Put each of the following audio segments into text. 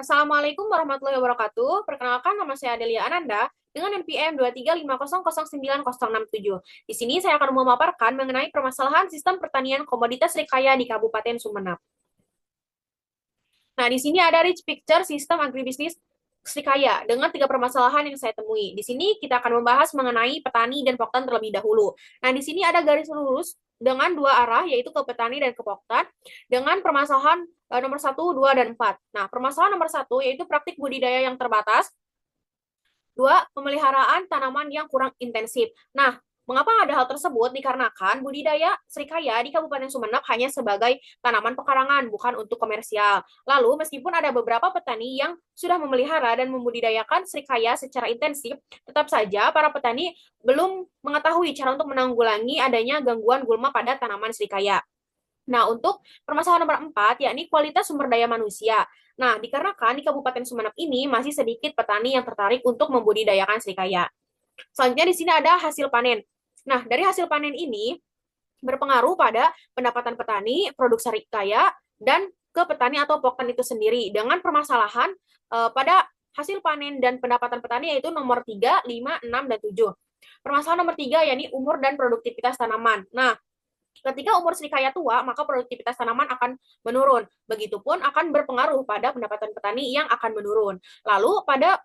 Assalamualaikum warahmatullahi wabarakatuh. Perkenalkan, nama saya Adelia Ananda dengan NPM 235000967. Di sini saya akan memaparkan mengenai permasalahan sistem pertanian komoditas Srikaya di Kabupaten Sumeneb. Nah, di sini ada rich picture sistem agribisnis Srikaya dengan 3 permasalahan yang saya temui. Di sini kita akan membahas mengenai petani dan poktan terlebih dahulu. Nah, di sini ada garis lurus dengan 2 arah, yaitu ke petani dan ke poktan, dengan permasalahan nomor 1, 2, dan 4. Nah, permasalahan nomor 1 yaitu praktik budidaya yang terbatas. 2, pemeliharaan tanaman yang kurang intensif. Nah, mengapa ada hal tersebut? Dikarenakan budidaya Srikaya di Kabupaten Sumeneb hanya sebagai tanaman pekarangan, bukan untuk komersial. Lalu, meskipun ada beberapa petani yang sudah memelihara dan membudidayakan Srikaya secara intensif, tetap saja para petani belum mengetahui cara untuk menanggulangi adanya gangguan gulma pada tanaman Srikaya. Nah, untuk permasalahan nomor 4, yakni kualitas sumber daya manusia. Nah, dikarenakan di Kabupaten Sumeneb ini masih sedikit petani yang tertarik untuk membudidayakan Srikaya. Selanjutnya di sini ada hasil panen. Nah, dari hasil panen ini berpengaruh pada pendapatan petani, produk Srikaya, dan ke petani atau poktan itu sendiri dengan permasalahan pada hasil panen dan pendapatan petani yaitu nomor 3, 5, 6, dan 7. Permasalahan nomor 3 yakni umur dan produktivitas tanaman. Nah, ketika umur Srikaya tua, maka produktivitas tanaman akan menurun. Begitupun akan berpengaruh pada pendapatan petani yang akan menurun. Lalu pada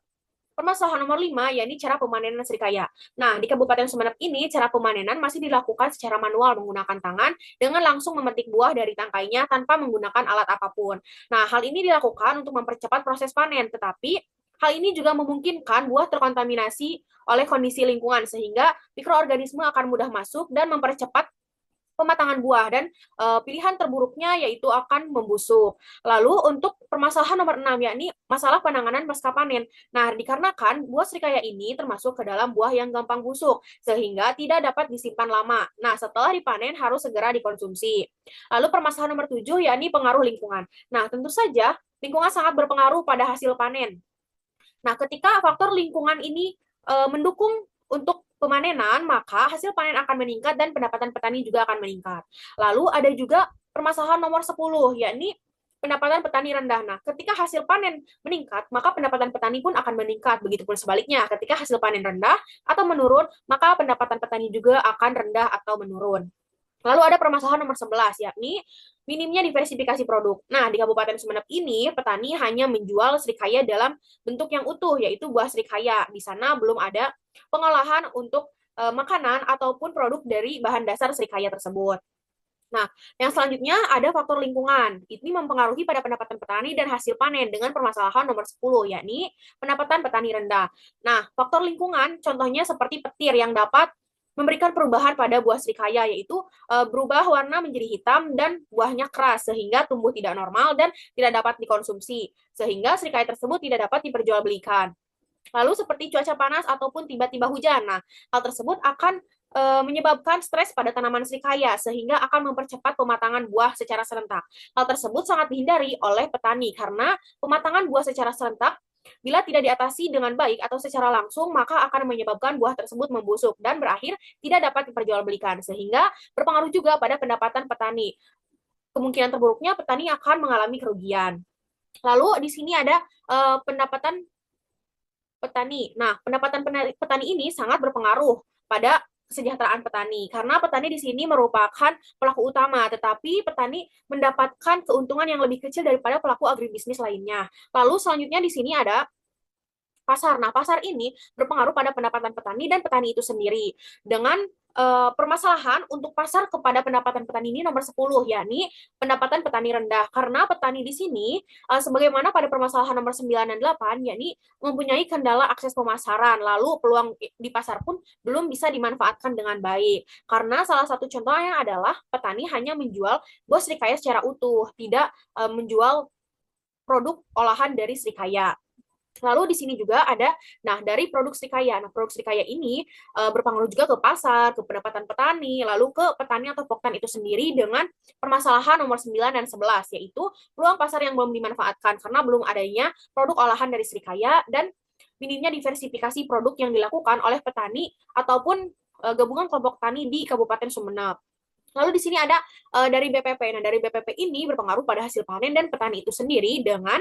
permasalahan nomor 5, yakni cara pemanenan Srikaya. Nah, di Kabupaten Sumeneb ini, cara pemanenan masih dilakukan secara manual menggunakan tangan dengan langsung memetik buah dari tangkainya tanpa menggunakan alat apapun. Nah, hal ini dilakukan untuk mempercepat proses panen, tetapi hal ini juga memungkinkan buah terkontaminasi oleh kondisi lingkungan, sehingga mikroorganisme akan mudah masuk dan mempercepat pematangan buah dan pilihan terburuknya yaitu akan membusuk. Lalu untuk permasalahan nomor 6 yakni masalah penanganan pasca panen. Nah, dikarenakan buah Srikaya ini termasuk ke dalam buah yang gampang busuk sehingga tidak dapat disimpan lama. Nah, setelah dipanen harus segera dikonsumsi. Lalu permasalahan nomor 7 yakni pengaruh lingkungan. Nah, tentu saja lingkungan sangat berpengaruh pada hasil panen. Nah, ketika faktor lingkungan ini mendukung untuk pemanenan, maka hasil panen akan meningkat dan pendapatan petani juga akan meningkat. Lalu ada juga permasalahan nomor 10, yakni pendapatan petani rendah. Nah, ketika hasil panen meningkat, maka pendapatan petani pun akan meningkat. Begitupun sebaliknya, ketika hasil panen rendah atau menurun, maka pendapatan petani juga akan rendah atau menurun. Lalu ada permasalahan nomor 11, yakni minimnya diversifikasi produk. Nah, di Kabupaten Sumeneb ini, petani hanya menjual Srikaya dalam bentuk yang utuh, yaitu buah Srikaya. Di sana belum ada pengolahan untuk makanan ataupun produk dari bahan dasar Srikaya tersebut. Nah, yang selanjutnya ada faktor lingkungan. Ini mempengaruhi pada pendapatan petani dan hasil panen dengan permasalahan nomor 10, yakni pendapatan petani rendah. Nah, faktor lingkungan contohnya seperti petir yang dapat memberikan perubahan pada buah Srikaya, yaitu berubah warna menjadi hitam dan buahnya keras sehingga tumbuh tidak normal dan tidak dapat dikonsumsi, sehingga Srikaya tersebut tidak dapat diperjualbelikan. Lalu seperti cuaca panas ataupun tiba-tiba hujan. Nah, hal tersebut akan menyebabkan stres pada tanaman Srikaya sehingga akan mempercepat pematangan buah secara serentak. Hal tersebut sangat dihindari oleh petani karena pematangan buah secara serentak bila tidak diatasi dengan baik atau secara langsung, maka akan menyebabkan buah tersebut membusuk dan berakhir tidak dapat diperjualbelikan, sehingga berpengaruh juga pada pendapatan petani. Kemungkinan terburuknya petani akan mengalami kerugian. Lalu di sini ada pendapatan petani. Nah, pendapatan petani ini sangat berpengaruh pada kesejahteraan petani karena petani di sini merupakan pelaku utama, tetapi petani mendapatkan keuntungan yang lebih kecil daripada pelaku agribisnis lainnya. Lalu selanjutnya di sini ada pasar. Nah, pasar ini berpengaruh pada pendapatan petani dan petani itu sendiri. Dengan permasalahan untuk pasar kepada pendapatan petani ini nomor 10, yakni pendapatan petani rendah. Karena petani di sini, sebagaimana pada permasalahan nomor 9 dan 8, yakni mempunyai kendala akses pemasaran, lalu peluang di pasar pun belum bisa dimanfaatkan dengan baik. Karena salah satu contohnya adalah petani hanya menjual buah Srikaya secara utuh, tidak menjual produk olahan dari Srikaya. Lalu di sini juga ada, nah dari produk Srikaya. Nah, produk Srikaya ini berpengaruh juga ke pasar, ke pendapatan petani, lalu ke petani atau poktan itu sendiri dengan permasalahan nomor 9 dan 11, yaitu peluang pasar yang belum dimanfaatkan karena belum adanya produk olahan dari Srikaya dan minimnya diversifikasi produk yang dilakukan oleh petani ataupun gabungan kelompok tani di Kabupaten Sumeneb. Lalu di sini ada dari BPP. Nah, dari BPP ini berpengaruh pada hasil panen dan petani itu sendiri dengan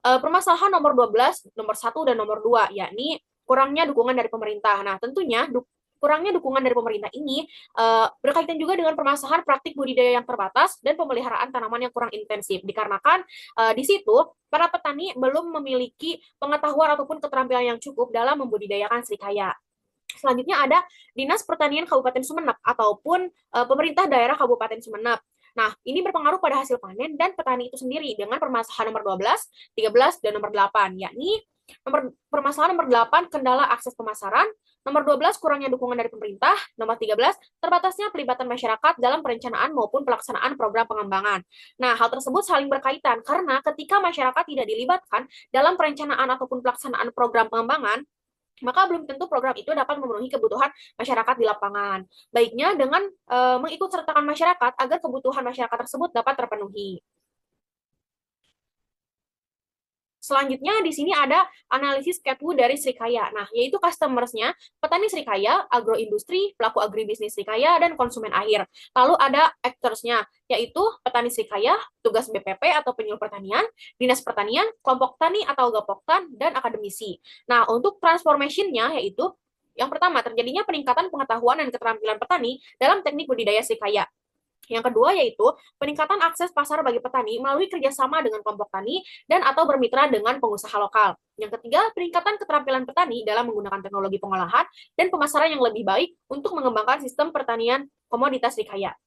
Permasalahan nomor 12, nomor 1 dan nomor 2, yakni kurangnya dukungan dari pemerintah. Nah, tentunya kurangnya dukungan dari pemerintah ini berkaitan juga dengan permasalahan praktik budidaya yang terbatas dan pemeliharaan tanaman yang kurang intensif. Dikarenakan di situ para petani belum memiliki pengetahuan ataupun keterampilan yang cukup dalam membudidayakan serikaya. Selanjutnya ada Dinas Pertanian Kabupaten Sumeneb ataupun pemerintah daerah Kabupaten Sumeneb. Nah, ini berpengaruh pada hasil panen dan petani itu sendiri dengan permasalahan nomor 12, 13, dan nomor 8, yakni permasalahan nomor 8, kendala akses pemasaran, nomor 12, kurangnya dukungan dari pemerintah, nomor 13, terbatasnya pelibatan masyarakat dalam perencanaan maupun pelaksanaan program pengembangan. Nah, hal tersebut saling berkaitan karena ketika masyarakat tidak dilibatkan dalam perencanaan ataupun pelaksanaan program pengembangan, maka belum tentu program itu dapat memenuhi kebutuhan masyarakat di lapangan. Baiknya dengan mengikut sertakan masyarakat agar kebutuhan masyarakat tersebut dapat terpenuhi. Selanjutnya di sini ada analisis Catwood dari Srikaya. Nah, yaitu customersnya petani Srikaya, agroindustri, pelaku agribisnis Srikaya, dan konsumen akhir. Lalu ada actorsnya, yaitu petani Srikaya, tugas BPP atau penyuluh pertanian, dinas pertanian, kelompok tani atau gapoktan, dan akademisi. Nah, untuk transformation-nya yaitu yang pertama, terjadinya peningkatan pengetahuan dan keterampilan petani dalam teknik budidaya Srikaya. Yang kedua yaitu peningkatan akses pasar bagi petani melalui kerjasama dengan kelompok tani dan atau bermitra dengan pengusaha lokal. Yang ketiga, peningkatan keterampilan petani dalam menggunakan teknologi pengolahan dan pemasaran yang lebih baik untuk mengembangkan sistem pertanian komoditas dikaya.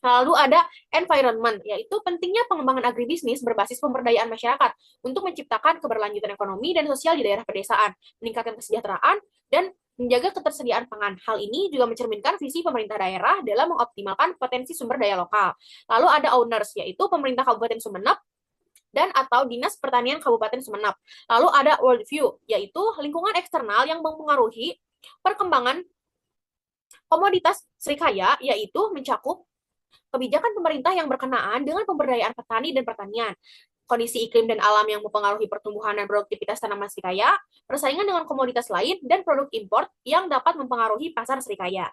Lalu ada environment, yaitu pentingnya pengembangan agribisnis berbasis pemberdayaan masyarakat untuk menciptakan keberlanjutan ekonomi dan sosial di daerah pedesaan, meningkatkan kesejahteraan, dan menjaga ketersediaan pangan. Hal ini juga mencerminkan visi pemerintah daerah dalam mengoptimalkan potensi sumber daya lokal. Lalu ada owners, yaitu pemerintah Kabupaten Sumeneb dan atau Dinas Pertanian Kabupaten Sumeneb. Lalu ada worldview, yaitu lingkungan eksternal yang mempengaruhi perkembangan komoditas Srikaya, yaitu mencakup kebijakan pemerintah yang berkenaan dengan pemberdayaan petani dan pertanian, kondisi iklim dan alam yang mempengaruhi pertumbuhan dan produktivitas tanaman Srikaya, persaingan dengan komoditas lain, dan produk impor yang dapat mempengaruhi pasar Srikaya.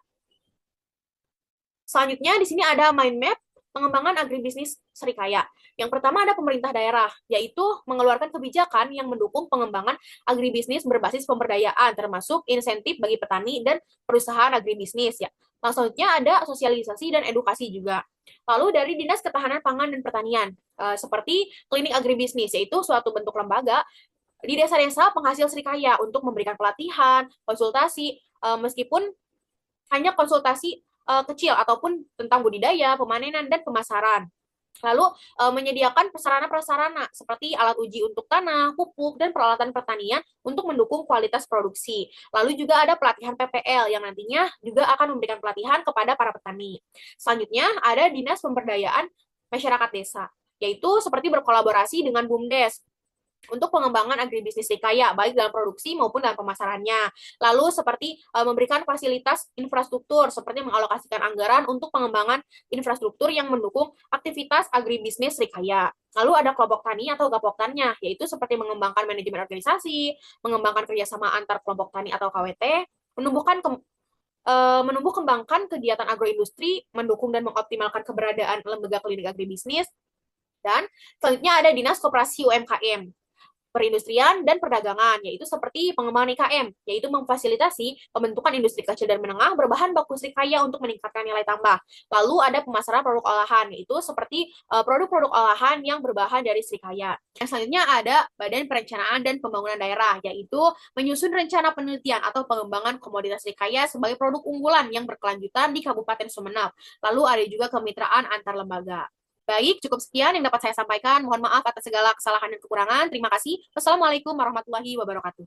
Selanjutnya, di sini ada mind map pengembangan agribisnis Srikaya. Yang pertama ada pemerintah daerah, yaitu mengeluarkan kebijakan yang mendukung pengembangan agribisnis berbasis pemberdayaan, termasuk insentif bagi petani dan perusahaan agribisnis. Ya. Selanjutnya ada sosialisasi dan edukasi juga. Lalu dari Dinas Ketahanan Pangan dan Pertanian, seperti klinik agribisnis, yaitu suatu bentuk lembaga di desa-desa penghasil Srikaya untuk memberikan pelatihan, konsultasi, meskipun hanya konsultasi kecil ataupun tentang budidaya, pemanenan, dan pemasaran. Lalu menyediakan prasarana-prasarana seperti alat uji untuk tanah, pupuk, dan peralatan pertanian untuk mendukung kualitas produksi. Lalu juga ada pelatihan PPL yang nantinya juga akan memberikan pelatihan kepada para petani. Selanjutnya ada Dinas Pemberdayaan Masyarakat Desa, yaitu seperti berkolaborasi dengan BUMDes untuk pengembangan agribisnis Srikaya, baik dalam produksi maupun dalam pemasarannya. Lalu seperti memberikan fasilitas infrastruktur, seperti mengalokasikan anggaran untuk pengembangan infrastruktur yang mendukung aktivitas agribisnis Srikaya. Lalu ada kelompok tani atau gapoktannya, yaitu seperti mengembangkan manajemen organisasi, mengembangkan kerjasama antar kelompok tani atau KWT, menumbuh kembangkan kegiatan agroindustri, mendukung dan mengoptimalkan keberadaan lembaga klinik agribisnis, dan selanjutnya ada Dinas Koperasi UMKM, perindustrian dan perdagangan, yaitu seperti pengembangan IKM, yaitu memfasilitasi pembentukan industri kecil dan menengah berbahan baku Srikaya untuk meningkatkan nilai tambah. Lalu ada pemasaran produk olahan, yaitu seperti produk-produk olahan yang berbahan dari Srikaya. Yang selanjutnya ada Badan Perencanaan dan Pembangunan Daerah, yaitu menyusun rencana penelitian atau pengembangan komoditas Srikaya sebagai produk unggulan yang berkelanjutan di Kabupaten Sumeneb. Lalu ada juga kemitraan antar lembaga. Baik, cukup sekian yang dapat saya sampaikan. Mohon maaf atas segala kesalahan dan kekurangan. Terima kasih. Wassalamualaikum warahmatullahi wabarakatuh.